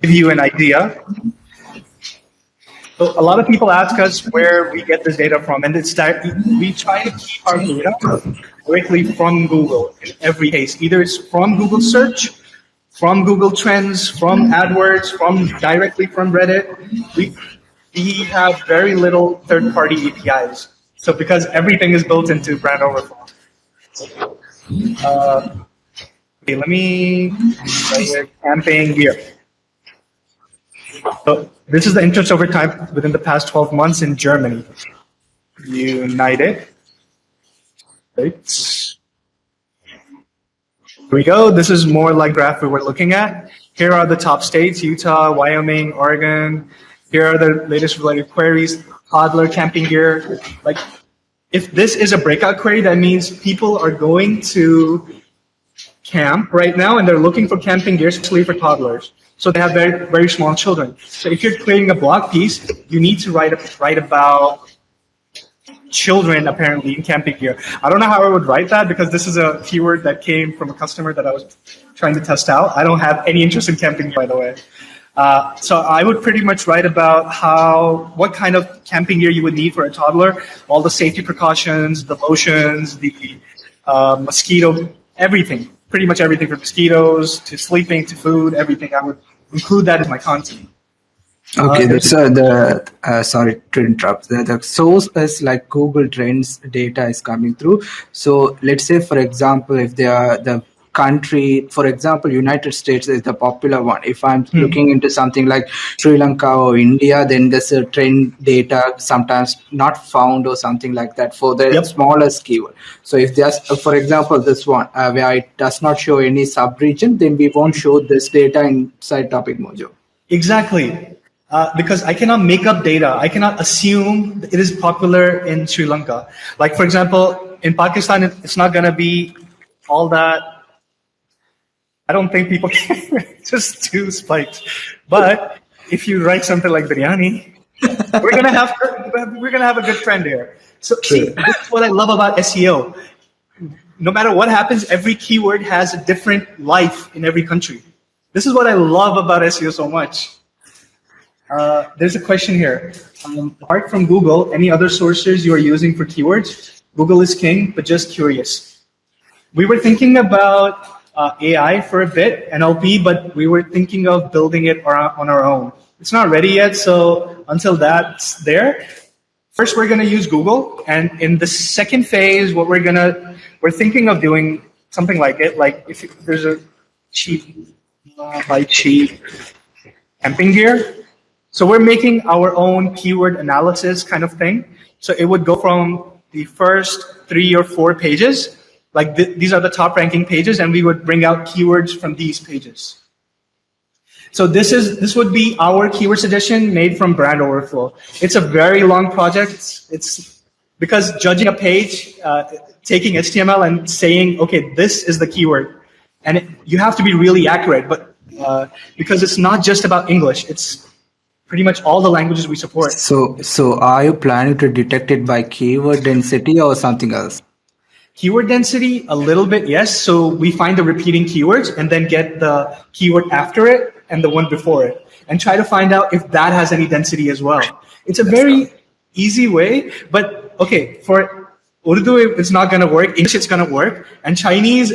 give you an idea. So a lot of people ask us where we get this data from, and it's that we try to keep our data directly from Google in every case. Either it's from Google search, from Google Trends, from AdWords, directly from Reddit. We have very little third-party APIs. So because everything is built into Brand Overflow. Okay, let me start with campaign gear. So this is the interest over time within the past 12 months in Germany. United States. Here we go. This is more like graph we were looking at. Here are the top states: Utah, Wyoming, Oregon. Here are the latest related queries: toddler camping gear. Like, if this is a breakout query, that means people are going to camp right now and they're looking for camping gear, especially for toddlers. So they have very, very small children. So if you're creating a blog piece, you need to write about children apparently in camping gear. I don't know how I would write that because this is a keyword that came from a customer that I was trying to test out. I don't have any interest in camping gear, by the way. So I would pretty much write about what kind of camping gear you would need for a toddler, all the safety precautions, the lotions, the mosquito, everything, pretty much everything from mosquitoes to sleeping to food, everything. I would include that in my content. Okay, sorry to interrupt. The source is like Google Trends data is coming through. So let's say, for example, if they are the country, for example, United States is the popular one. If I'm looking into something like Sri Lanka or India, then there's a trend data sometimes not found or something like that for the smallest keyword. So if there's, for example, this one where it does not show any sub-region, then we won't show this data inside TopicMojo. Exactly. Because I cannot make up data. I cannot assume it is popular in Sri Lanka. Like, for example, in Pakistan, it's not going to be all that. I don't think people can just too spiked. But if you write something like biryani, we're gonna have a good trend here. So see, this is what I love about SEO. No matter what happens, every keyword has a different life in every country. This is what I love about SEO so much. There's a question here. Apart from Google, any other sources you are using for keywords? Google is king, but just curious. We were thinking about AI for a bit, NLP, but we were thinking of building it on our own. It's not ready yet, so until that's there, first we're going to use Google, and in the second phase, we're thinking of doing something like it, like if there's a cheap camping gear. So we're making our own keyword analysis kind of thing. So it would go from the first 3 or 4 pages, like these are the top ranking pages, and we would bring out keywords from these pages. So this would be our keyword suggestion made from Brand Overflow. It's a very long project. It's because judging a page, taking HTML and saying, okay, this is the keyword, and you have to be really accurate. But because it's not just about English, it's pretty much all the languages we support. So are you planning to detect it by keyword density or something else? Keyword density, a little bit, yes. So we find the repeating keywords and then get the keyword after it and the one before it, and try to find out if that has any density as well. It's a very easy way, but okay, for Urdu, it's not going to work. English, it's going to work. And Chinese,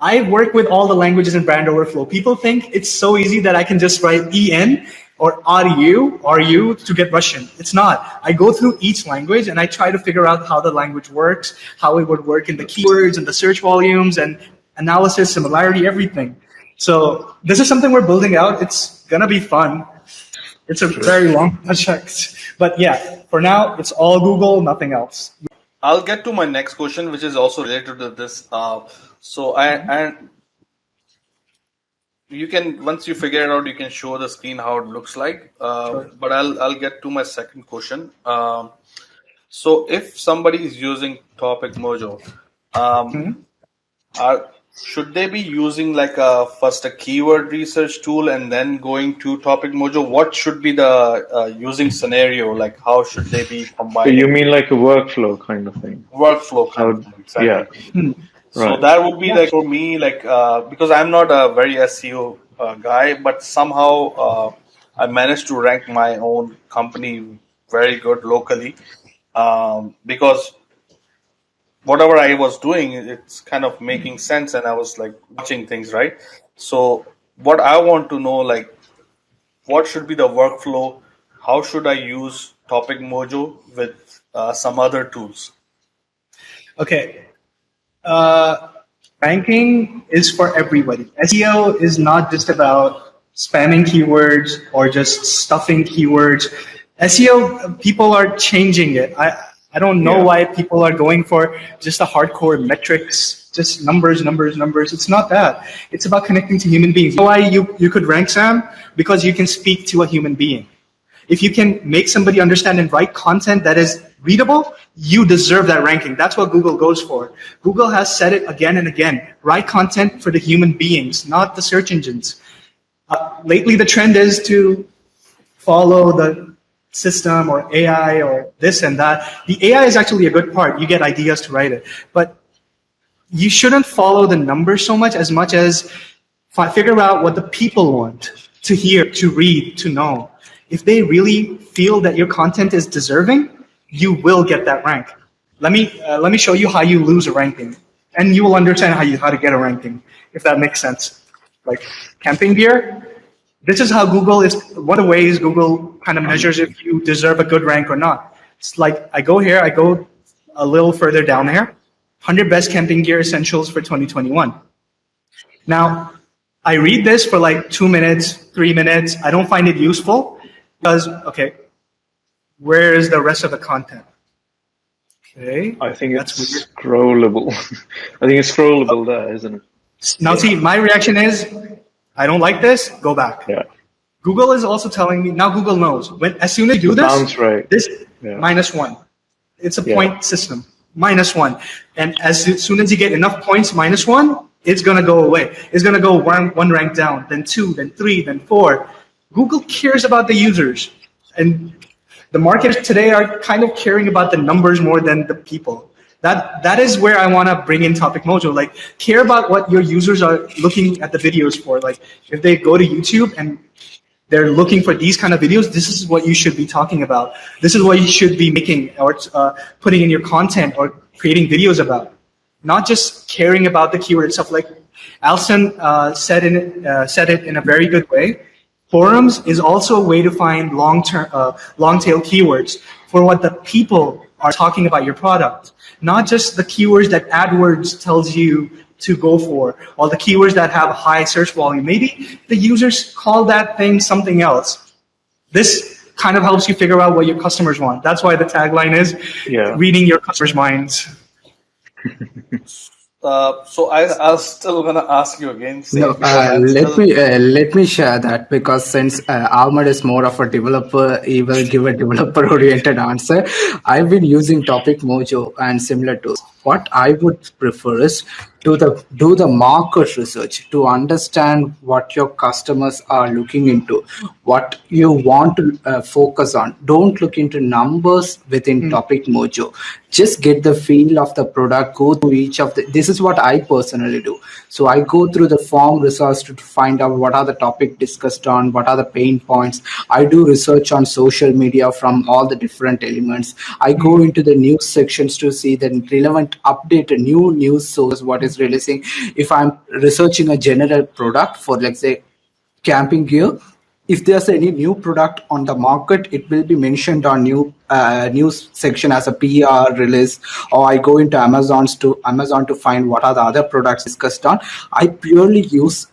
I work with all the languages in Brand Overflow. People think it's so easy that I can just write EN or RU to get Russian. It's not. I go through each language and I try to figure out how the language works, how it would work in the keywords and the search volumes and analysis, similarity, everything. So this is something we're building out. It's going to be fun. It's a very long project. But yeah, for now, it's all Google, nothing else. I'll get to my next question, which is also related to this. You can, once you figure it out, you can show the screen how it looks like. Sure. But I'll get to my second question. So if somebody is using TopicMojo, should they be using like first a keyword research tool and then going to TopicMojo? What should be the using scenario? Like how should they be combining? So you mean like a workflow kind of thing? Workflow kind of thing, exactly. Yeah. So that would be like for me, like because I'm not a very SEO guy, but somehow I managed to rank my own company very good locally, because whatever I was doing, it's kind of making sense, and I was like watching things right. So what I want to know, like, what should be the workflow? How should I use Topic Mojo with some other tools? Okay. Uh, Ranking is for everybody. SEO is not just about spamming keywords or just stuffing keywords. SEO, people are changing it. I don't know Yeah. why people are going for just the hardcore metrics, just numbers, numbers, numbers. It's not that. It's about connecting to human beings. You know why you could rank Sam? Because you can speak to a human being. If you can make somebody understand and write content that is readable, you deserve that ranking. That's what Google goes for. Google has said it again and again. Write content for the human beings, not the search engines. Lately, the trend is to follow the system or AI or this and that. The AI is actually a good part. You get ideas to write it. But you shouldn't follow the numbers so much as figure out what the people want to hear, to read, to know. If they really feel that your content is deserving, you will get that rank. Let me show you how you lose a ranking, and you will understand how to get a ranking, if that makes sense. Like camping gear, this is how Google is. One of the ways Google kind of measures if you deserve a good rank or not. It's like I go here, I go a little further down here. 100 best camping gear essentials for 2021. Now, I read this for like 2 minutes, 3 minutes. I don't find it useful because, okay, where is the rest of the content? Okay, I think that's it's weird. scrollable. I think it's scrollable there, isn't it? Now, see, my reaction is, I don't like this. Go back. Yeah. Google is also telling me now. Google knows when as soon as you do The this, bounce rate. this Yeah. -1. It's a Yeah. point system. -1, and as soon as you get enough points, -1, it's gonna go away. It's gonna go one rank down, then 2, then 3, then 4. Google cares about the users, and the marketers today are kind of caring about the numbers more than the people. That is where I want to bring in TopicMojo. Like, care about what your users are looking at the videos for. Like, if they go to YouTube and they're looking for these kind of videos, this is what you should be talking about. This is what you should be making or putting in your content or creating videos about. Not just caring about the keyword itself. Like Alston said it in a very good way. Forums is also a way to find long-tail keywords for what the people are talking about your product. Not just the keywords that AdWords tells you to go for, or the keywords that have high search volume. Maybe the users call that thing something else. This kind of helps you figure out what your customers want. That's why the tagline is reading your customers' minds. So I'll still gonna ask you again. No, let me share that, because since Ahmed is more of a developer, he will give a developer oriented answer. I've been using Topic Mojo and similar tools. What I would prefer is do the market research to understand what your customers are looking into, what you want to focus on. Don't look into numbers within Topic Mojo. Just get the feel of the product. Go through each of the. This is what I personally do. So I go through the form results to find out what are the topic discussed on, what are the pain points. I do research on social media from all the different elements. I go into the news sections to see the relevant update, a new news source, what is releasing. If I'm researching a general product for, let's say, camping gear, if there's any new product on the market, it will be mentioned on news section as a PR release, or I go into Amazon to find what are the other products discussed on. I purely use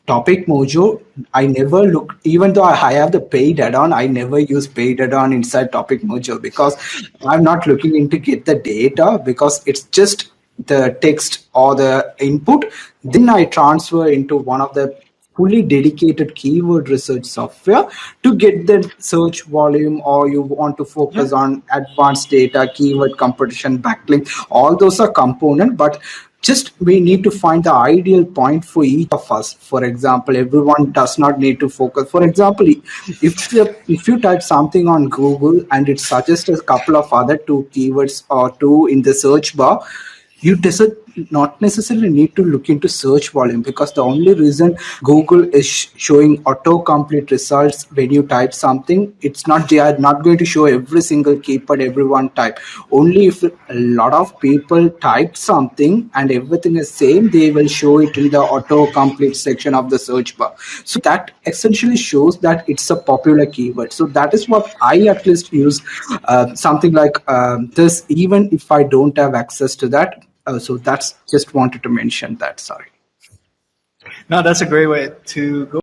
Topic Mojo. I never look, even though I have the paid add-on, I never use paid add-on inside Topic Mojo, because I'm not looking into get the data, because it's just the text or the input. Then I transfer into one of the fully dedicated keyword research software to get the search volume, or you want to focus on advanced data, keyword competition, backlink. All those are component, but just we need to find the ideal point for each of us. For example, everyone does not need to focus. For example, if you type something on Google and it suggests a couple of other two keywords or two in the search bar, not necessarily need to look into search volume, because the only reason Google is showing autocomplete results when you type something, it's not, they are not going to show every single keyword everyone type. Only if a lot of people typed something and everything is same, they will show it in the autocomplete section of the search bar. So that essentially shows that it's a popular keyword. So that is what I at least use, something like this, even if I don't have access to that. So that's just wanted to mention that. Sorry. No, that's a great way to go